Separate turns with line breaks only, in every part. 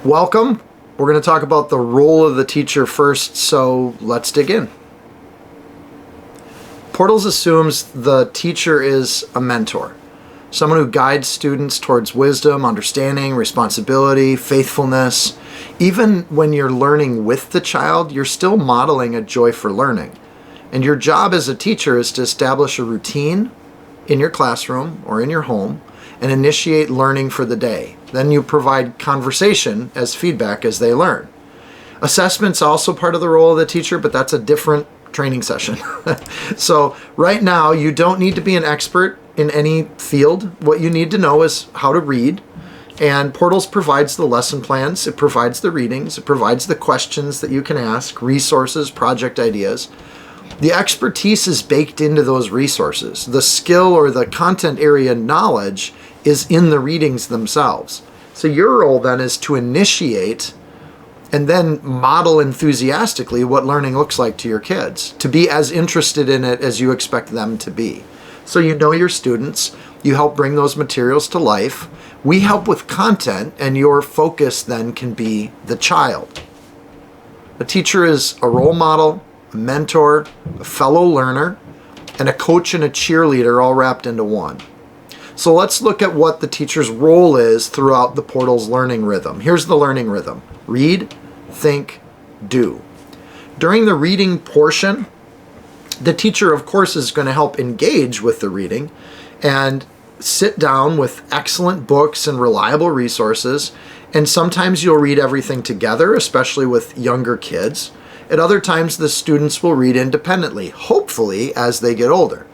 Welcome. We're going to talk about the role of the teacher first, so let's dig in. Portals assumes the teacher is a mentor, someone who guides students towards wisdom, understanding, responsibility, faithfulness. Even when you're learning with the child, you're still modeling a joy for learning. And your job as a teacher is to establish a routine in your classroom or in your home and initiate learning for the day. Then you provide conversation as feedback as they learn. Assessment's also part of the role of the teacher, but that's a different training session. So right now, you don't need to be an expert in any field. What you need to know is how to read. And Portals provides the lesson plans, it provides the readings, it provides the questions that you can ask, resources, project ideas. The expertise is baked into those resources. The skill or the content area knowledge is in the readings themselves. So your role then is to initiate and then model enthusiastically what learning looks like to your kids, to be as interested in it as you expect them to be. So you know your students, you help bring those materials to life. We help with content, and your focus then can be the child. A teacher is a role model, a mentor, a fellow learner, and a coach and a cheerleader all wrapped into one. So let's look at what the teacher's role is throughout the Portals learning rhythm. Here's the learning rhythm. Read, think, do. During the reading portion, the teacher, of course, is going to help engage with the reading and sit down with excellent books and reliable resources. And sometimes you'll read everything together, especially with younger kids. At other times, the students will read independently, hopefully as they get older.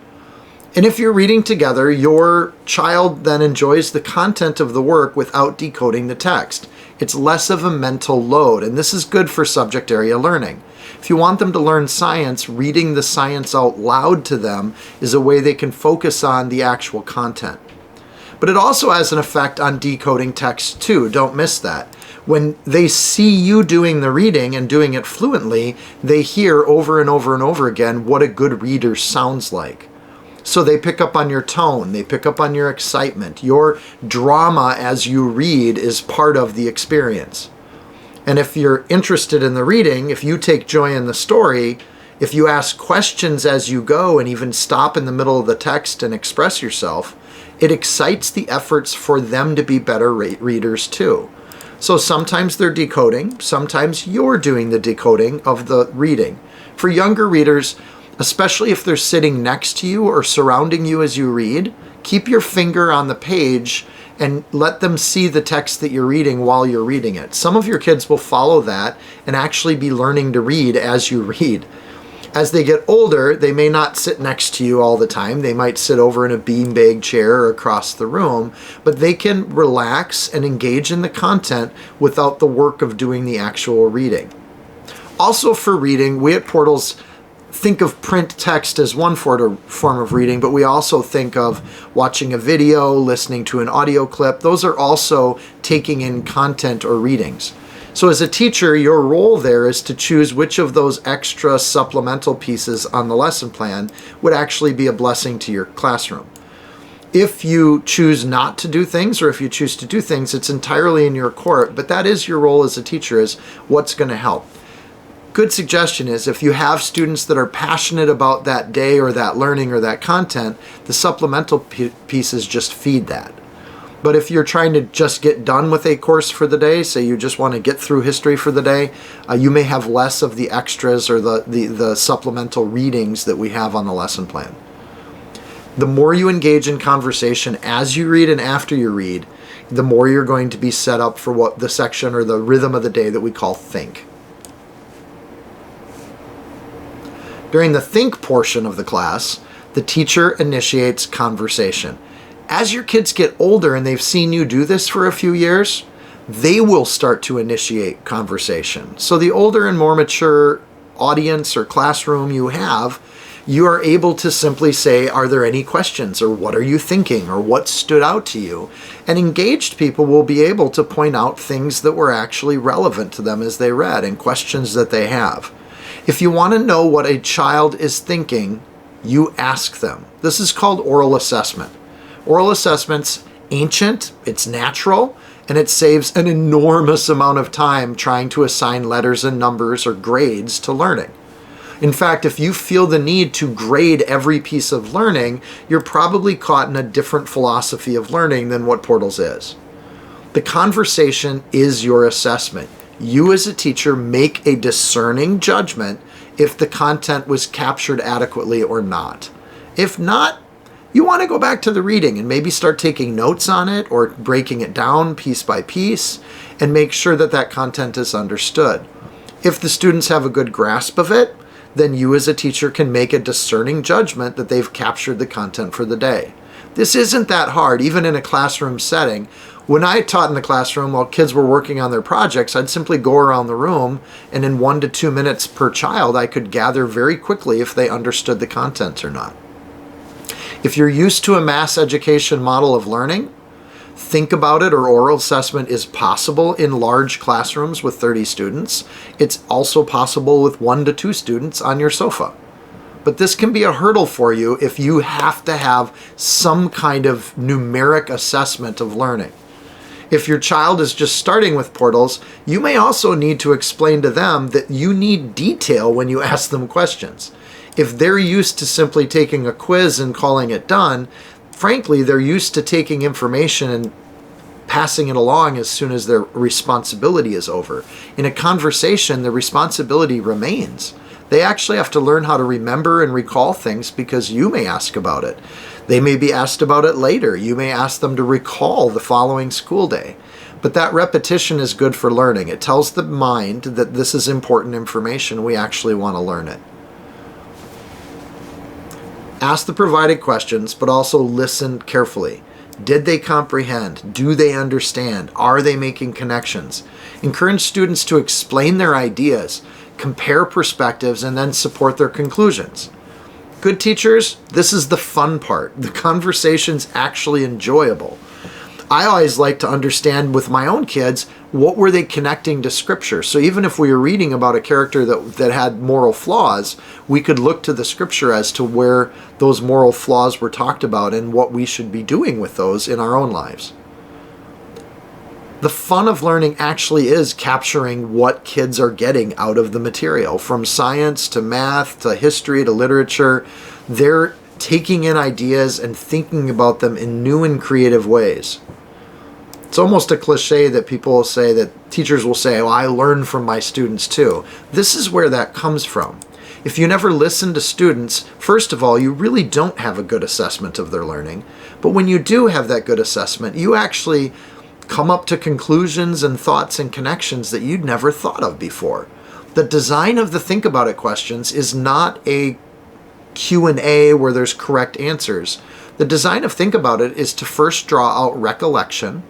And if you're reading together, your child then enjoys the content of the work without decoding the text. It's less of a mental load, and this is good for subject area learning. If you want them to learn science, reading the science out loud to them is a way they can focus on the actual content. But it also has an effect on decoding text too. Don't miss that. When they see you doing the reading and doing it fluently, they hear over and over and over again what a good reader sounds like. So they pick up on your tone, they pick up on your excitement. Your drama as you read is part of the experience. And if you're interested in the reading, if you take joy in the story, if you ask questions as you go and even stop in the middle of the text and express yourself, it excites the efforts for them to be better readers too. So sometimes they're decoding, sometimes you're doing the decoding of the reading. For younger readers, especially if they're sitting next to you or surrounding you as you read, keep your finger on the page and let them see the text that you're reading while you're reading it. Some of your kids will follow that and actually be learning to read as you read. As they get older, they may not sit next to you all the time. They might sit over in a beanbag chair or across the room, but they can relax and engage in the content without the work of doing the actual reading. Also for reading, we at Portals think of print text as one form of reading, but we also think of watching a video, listening to an audio clip. Those are also taking in content or readings. So as a teacher, your role there is to choose which of those extra supplemental pieces on the lesson plan would actually be a blessing to your classroom. If you choose not to do things, or if you choose to do things, it's entirely in your court, but that is your role as a teacher, is what's going to help. Good suggestion is if you have students that are passionate about that day or that learning or that content, the supplemental pieces just feed that. But if you're trying to just get done with a course for the day, say you just want to get through history for the day, you may have less of the extras or the supplemental readings that we have on the lesson plan. The more you engage in conversation as you read and after you read, the more you're going to be set up for what the section or the rhythm of the day that we call think. During the think portion of the class, the teacher initiates conversation. As your kids get older and they've seen you do this for a few years, they will start to initiate conversation. So the older and more mature audience or classroom you have, you are able to simply say, are there any questions, or what are you thinking, or what stood out to you? And engaged people will be able to point out things that were actually relevant to them as they read and questions that they have. If you want to know what a child is thinking, you ask them. This is called oral assessment. Oral assessment's ancient, it's natural, And it saves an enormous amount of time trying to assign letters and numbers or grades to learning. In fact, if you feel the need to grade every piece of learning, you're probably caught in a different philosophy of learning than what Portals is. The conversation is your assessment. You as a teacher make a discerning judgment if the content was captured adequately or not. If not, you want to go back to the reading and maybe start taking notes on it or breaking it down piece by piece and make sure that that content is understood. If the students have a good grasp of it, then you as a teacher can make a discerning judgment that they've captured the content for the day. This isn't that hard, even in a classroom setting. When I taught in the classroom while kids were working on their projects, I'd simply go around the room, and in 1 to 2 minutes per child, I could gather very quickly if they understood the content or not. If you're used to a mass education model of learning, Think About It or oral assessment is possible in large classrooms with 30 students. It's also possible with 1 to 2 students on your sofa. But this can be a hurdle for you if you have to have some kind of numeric assessment of learning. If your child is just starting with Portals, you may also need to explain to them that you need detail when you ask them questions. If they're used to simply taking a quiz and calling it done, frankly, they're used to taking information and passing it along as soon as their responsibility is over. In a conversation, the responsibility remains. They actually have to learn how to remember and recall things because you may ask about it. They may be asked about it later. You may ask them to recall the following school day. But that repetition is good for learning. It tells the mind that this is important information. We actually want to learn it. Ask the provided questions, but also listen carefully. Did they comprehend? Do they understand? Are they making connections? Encourage students to explain their ideas, compare perspectives, and then support their conclusions. Good teachers, this is the fun part. The conversation's actually enjoyable. I always like to understand with my own kids, what were they connecting to scripture? So even if we were reading about a character that had moral flaws, we could look to the scripture as to where those moral flaws were talked about and what we should be doing with those in our own lives. The fun of learning actually is capturing what kids are getting out of the material. From science to math to history to literature, they're taking in ideas and thinking about them in new and creative ways. It's almost a cliche that people will say, that teachers will say, "Oh, I learn from my students too." This is where that comes from. If you never listen to students, first of all, you really don't have a good assessment of their learning. But when you do have that good assessment, you actually come up to conclusions and thoughts and connections that you'd never thought of before. The design of the Think About It questions is not a Q&A where there's correct answers. The design of Think About It is to first draw out recollection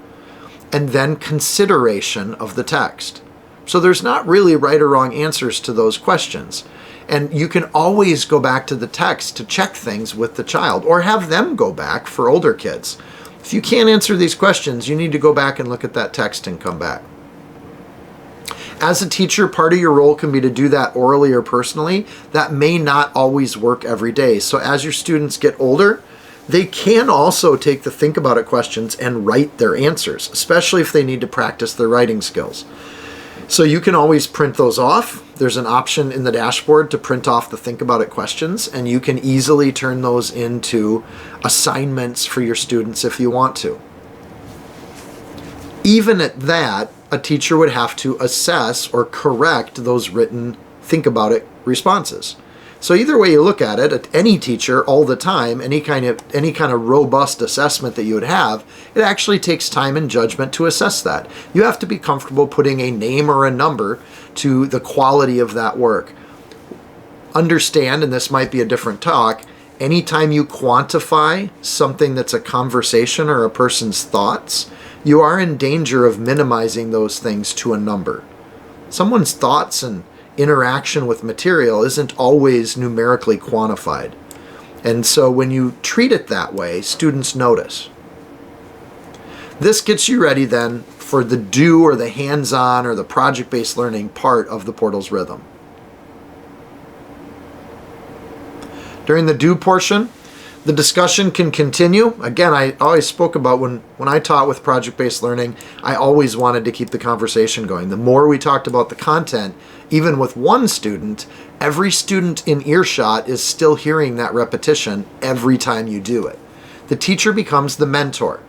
and then consideration of the text. So there's not really right or wrong answers to those questions. And you can always go back to the text to check things with the child, or have them go back for older kids. If you can't answer these questions, you need to go back and look at that text and come back. As a teacher, part of your role can be to do that orally or personally. That may not always work every day. So as your students get older, they can also take the Think About It questions and write their answers, especially if they need to practice their writing skills. So you can always print those off. There's an option in the dashboard to print off the Think About It questions, and you can easily turn those into assignments for your students if you want to. Even at that, a teacher would have to assess or correct those written Think About It responses. So either way you look at it, any teacher all the time, any kind of robust assessment that you would have, it actually takes time and judgment to assess that. You have to be comfortable putting a name or a number to the quality of that work. Understand, and this might be a different talk, anytime you quantify something that's a conversation or a person's thoughts, you are in danger of minimizing those things to a number. Someone's thoughts and interaction with material isn't always numerically quantified. And so when you treat it that way, students notice. This gets you ready then for the do or the hands-on or the project-based learning part of the Portals rhythm. During the do portion, The discussion can continue. Again, I always spoke about when I taught with project-based learning, I always wanted to keep the conversation going. The more we talked about the content, even with one student, every student in earshot is still hearing that repetition every time you do it. The teacher becomes the mentor.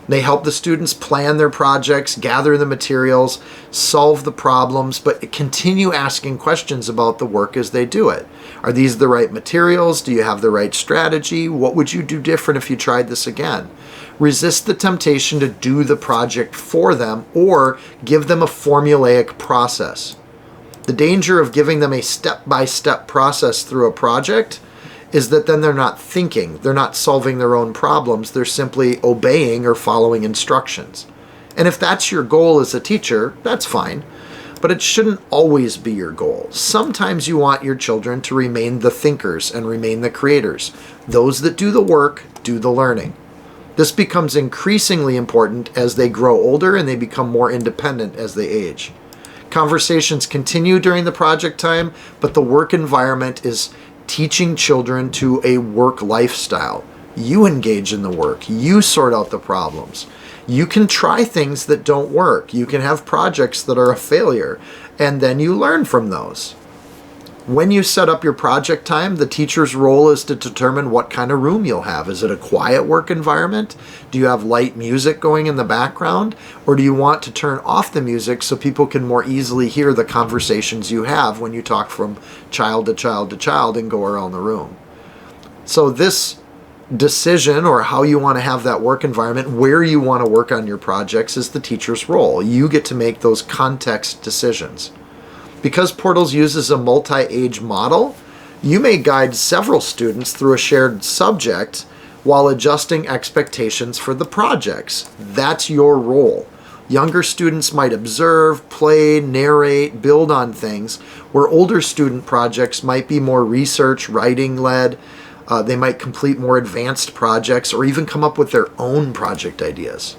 They help the students plan their projects, gather the materials, solve the problems, but continue asking questions about the work as they do it. Are these the right materials? Do you have the right strategy? What would you do different if you tried this again? Resist the temptation to do the project for them or give them a formulaic process. The danger of giving them a step-by-step process through a project is that then they're not thinking, they're not solving their own problems, they're simply obeying or following instructions. And if that's your goal as a teacher, that's fine, but it shouldn't always be your goal. Sometimes you want your children to remain the thinkers and remain the creators. Those that do the work, do the learning. This becomes increasingly important as they grow older and they become more independent as they age. Conversations continue during the project time, but the work environment is teaching children to a work lifestyle. You engage in the work. You sort out the problems. You can try things that don't work. You can have projects that are a failure, and then you learn from those. When you set up your project time, the teacher's role is to determine what kind of room you'll have. Is it a quiet work environment? Do you have light music going in the background? Or do you want to turn off the music so people can more easily hear the conversations you have when you talk from child to child to child and go around the room? So this decision, or how you want to have that work environment, where you want to work on your projects, is the teacher's role. You get to make those context decisions. Because Portals uses a multi-age model, you may guide several students through a shared subject while adjusting expectations for the projects. That's your role. Younger students might observe, play, narrate, build on things, where older student projects might be more research, writing-led. They might complete more advanced projects or even come up with their own project ideas.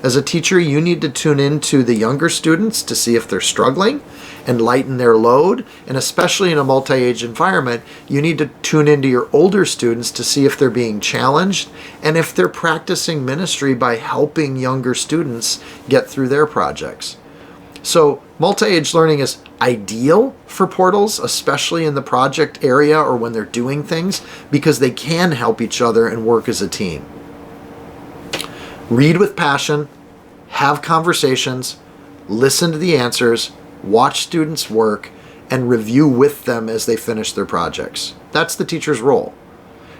As a teacher, you need to tune into the younger students to see if they're struggling and lighten their load. And especially in a multi-age environment, you need to tune into your older students to see if they're being challenged and if they're practicing ministry by helping younger students get through their projects. So multi-age learning is ideal for Portals, especially in the project area or when they're doing things, because they can help each other and work as a team. Read with passion, have conversations, listen to the answers, watch students work, and review with them as they finish their projects. That's the teacher's role.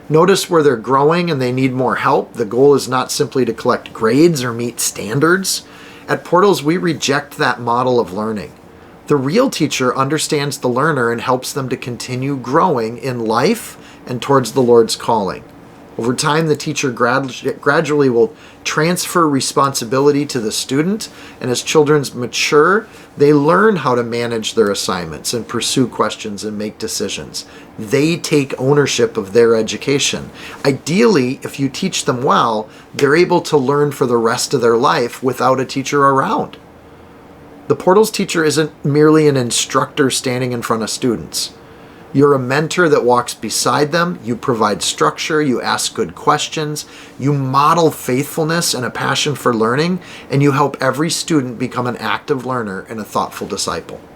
Notice where they're growing and they need more help. The goal is not simply to collect grades or meet standards. At Portals, we reject that model of learning. The real teacher understands the learner and helps them to continue growing in life and towards the Lord's calling. Over time, the teacher gradually will transfer responsibility to the student, and as children mature, they learn how to manage their assignments and pursue questions and make decisions. They take ownership of their education. Ideally, if you teach them well, they're able to learn for the rest of their life without a teacher around. The Portals teacher isn't merely an instructor standing in front of students. You're a mentor that walks beside them, you provide structure, you ask good questions, you model faithfulness and a passion for learning, and you help every student become an active learner and a thoughtful disciple.